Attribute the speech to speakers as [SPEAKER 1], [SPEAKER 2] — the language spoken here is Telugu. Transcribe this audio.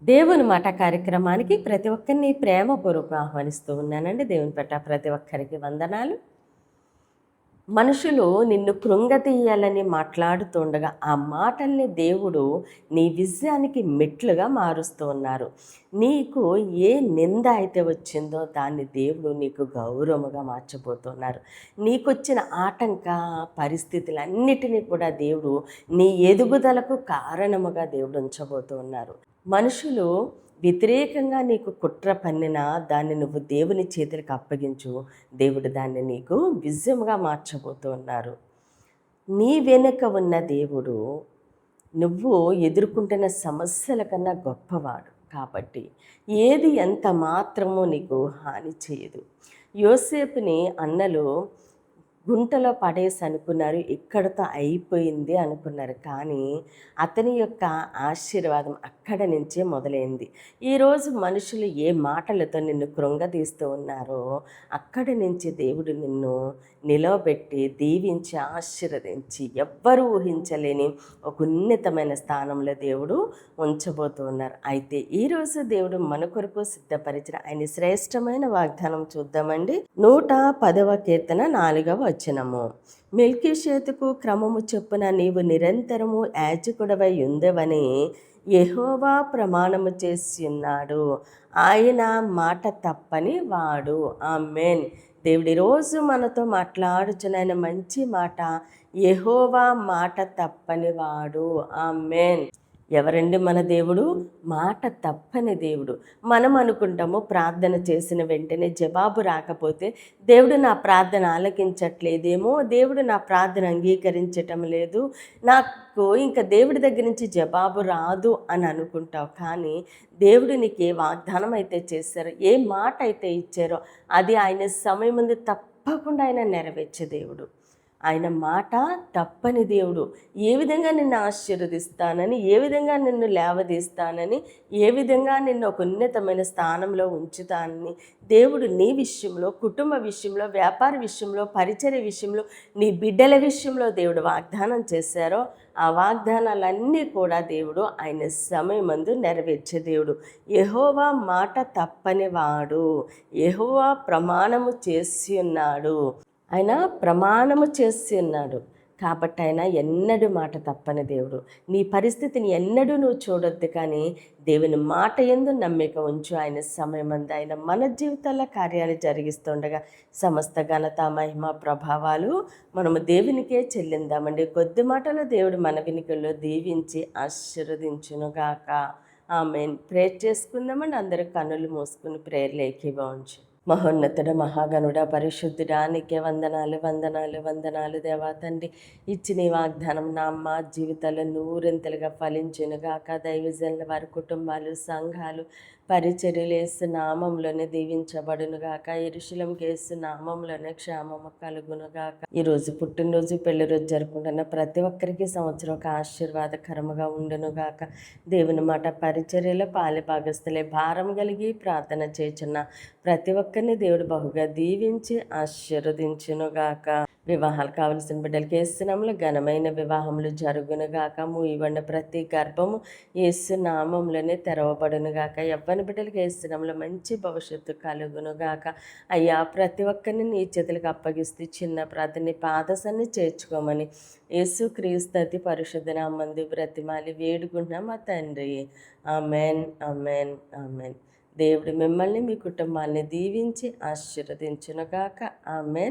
[SPEAKER 1] దేవుని మాట కార్యక్రమానికి ప్రతి ఒక్కరిని ప్రేమపూర్వకంగా ఆహ్వానిస్తూ ఉన్నానండి. దేవుని పట్ల ప్రతి ఒక్కరికి వందనాలు. మనుషులు నిన్ను కృంగతీయాలని మాట్లాడుతుండగా ఆ మాటల్ని దేవుడు నీ విజయానికి మెట్లుగా మారుస్తూ ఉన్నారు. నీకు ఏ నింద అయితే వచ్చిందో దాన్ని దేవుడు నీకు గౌరవముగా మార్చబోతున్నారు. నీకొచ్చిన ఆటంక పరిస్థితులన్నిటినీ కూడా దేవుడు నీ ఎదుగుదలకు కారణముగా దేవుడు ఉంచబోతూ ఉన్నారు. మనుషులు వ్యతిరేకంగా నీకు కుట్ర పన్నినా దాన్ని నువ్వు దేవుని చేతులకు అప్పగించు. దేవుడు దాన్ని నీకు విజయముగా మార్చబోతూ ఉన్నారు. నీ వెనుక ఉన్న దేవుడు నువ్వు ఎదుర్కొంటున్న సమస్యల కన్నా గొప్పవాడు కాబట్టి ఏది ఎంత మాత్రమో నీకు హాని చేయదు. యోసేపుని అన్నలు గుంటలో పడేసి అనుకున్నారు, ఇక్కడతో అయిపోయింది అనుకున్నారు. కానీ అతని యొక్క ఆశీర్వాదం అక్కడ నుంచే మొదలైంది. ఈరోజు మనుషులు ఏ మాటలతో నిన్ను కృంగదీస్తూ ఉన్నారో అక్కడి నుంచి దేవుడు నిన్ను నిలవబెట్టి దీవించి ఆశీర్వదించి ఎవ్వరూ ఊహించలేని ఒక ఉన్నతమైన స్థానంలో దేవుడు ఉంచబోతూ ఉన్నారు. అయితే ఈరోజు దేవుడు మన కొరకు సిద్ధపరిచిన ఆయన శ్రేష్టమైన వాగ్దానం చూద్దామండి. 110వ కీర్తన 4వ వచనము. మెల్కీషేతుకు క్రమము చొప్పున నీవు నిరంతరము యాజకుడవై ఉందవని యెహోవా ప్రమాణము చేసి ఉన్నాడు. ఆయన మాట తప్పని వాడు. ఆమేన్. దేవుడి రోజు మనతో మాట్లాడుచున్న మంచి మాట, యెహోవా మాట తప్పని వాడు. ఆమేన్. ఎవరండి మన దేవుడు? మాట తప్పని దేవుడు. మనం అనుకుంటాము ప్రార్థన చేసిన వెంటనే జవాబు రాకపోతే దేవుడు నా ప్రార్థన ఆలకించట్లేదేమో, దేవుడు నా ప్రార్థన అంగీకరించటం లేదు, నాకు ఇంకా దేవుడి దగ్గర నుంచి జవాబు రాదు అని అనుకుంటావు. కానీ దేవుడు నీకు ఏ వాగ్దానం అయితే చేశారో, ఏ మాట అయితే ఇచ్చారో అది ఆయన సమయం ముందు తప్పకుండా ఆయన నెరవేర్చే దేవుడు. ఆయన మాట తప్పని దేవుడు. ఏ విధంగా నిన్ను ఆశీర్వదిస్తానని, ఏ విధంగా నిన్ను లేవదీస్తానని, ఏ విధంగా నిన్ను ఒక ఉన్నతమైన స్థానంలో ఉంచుతానని దేవుడు నీ విషయంలో, కుటుంబ విషయంలో, వ్యాపార విషయంలో, పరిచర్య విషయంలో, నీ బిడ్డల విషయంలో దేవుడు వాగ్దానం చేశారో ఆ వాగ్దానాలన్నీ కూడా దేవుడు ఆయన సమయమందు నెరవేర్చే దేవుడు. యెహోవా మాట తప్పని వాడు. యెహోవా ప్రమాణము చేసి ఉన్నాడు. ఆయన ప్రమాణము చేసి ఉన్నాడు కాబట్టి ఆయన ఎన్నడూ మాట తప్పని దేవుడు. నీ పరిస్థితిని ఎన్నడూ నువ్వు చూడొద్దు, కానీ దేవుని మాట యందు నమ్మిక ఉంచు. ఆయన సమయమందు ఆయన మన జీవితాల్లో కార్యాలు జరిగిస్తుండగా సమస్త ఘనత మహిమ ప్రభావాలు మనము దేవునికే చెల్లిందామండి. కొద్ది మాటలో దేవుడు మన వినికిల్లో దీవించి ఆశీర్వదించునుగాక. ఆమేన్. ప్రేయర్ చేసుకుందామండి. అందరూ కన్నులు మూసుకుని ప్రేయర్లు ఏకీభవించు. మహోన్నతుడ, మహాగణుడ, పరిశుద్ధుడా, నీకే వందనాలు వందనాలు వందనాలు దేవా తండ్రి. ఇచ్చిన వాగ్దానం నా అమ్మ జీవితాల్లో నూరింతలుగా ఫలించునుగాక. దైవజనుల వారి కుటుంబాలు, సంఘాలు, పరిచర్యలు యేసు నామంలోనే దీవించబడునుగాక. యెరూషలేముకు యేసు నామంలోనే క్షేమము కలుగునుగాక. ఈరోజు పుట్టినరోజు, పెళ్లి రోజు జరుపుకుంటున్న ప్రతి ఒక్కరికి సంవత్సరం ఒక ఆశీర్వాదకరముగా ఉండునుగాక. దేవుని మాట పరిచర్యలో పాలి భాగస్తులే భారం కలిగి ప్రార్థన చేయుచున్న ప్రతి ఒక్కరిని దేవుడు బహుగా దీవించి ఆశీర్వదించునుగాక. వివాహాలు కావలసిన బిడ్డలకి యేసునామములో ఘనమైన వివాహములు జరుగునుగాక. మూయబడిన ప్రతి గర్భము యేసు నామంలోనే తెరవబడునుగాక. యవ్వన బిడ్డలకి యేసునామములో మంచి భవిష్యత్తు కలుగునుగాక. అయ్యా, ప్రతి ఒక్కరిని నీ చేతులకు అప్పగిస్తూ చిన్న ప్రార్థన పాదసాన్ని చేర్చుకోమని యేసు క్రీస్తు అతి పరిశుద్ధ నామందు బ్రతిమాలి వేడుకుంటున్నాం మా తండ్రి. Amen, amen, amen. దేవుడు మిమ్మల్ని, మీ కుటుంబాన్ని దీవించి ఆశీర్వదించునుగాక. ఆమెన్.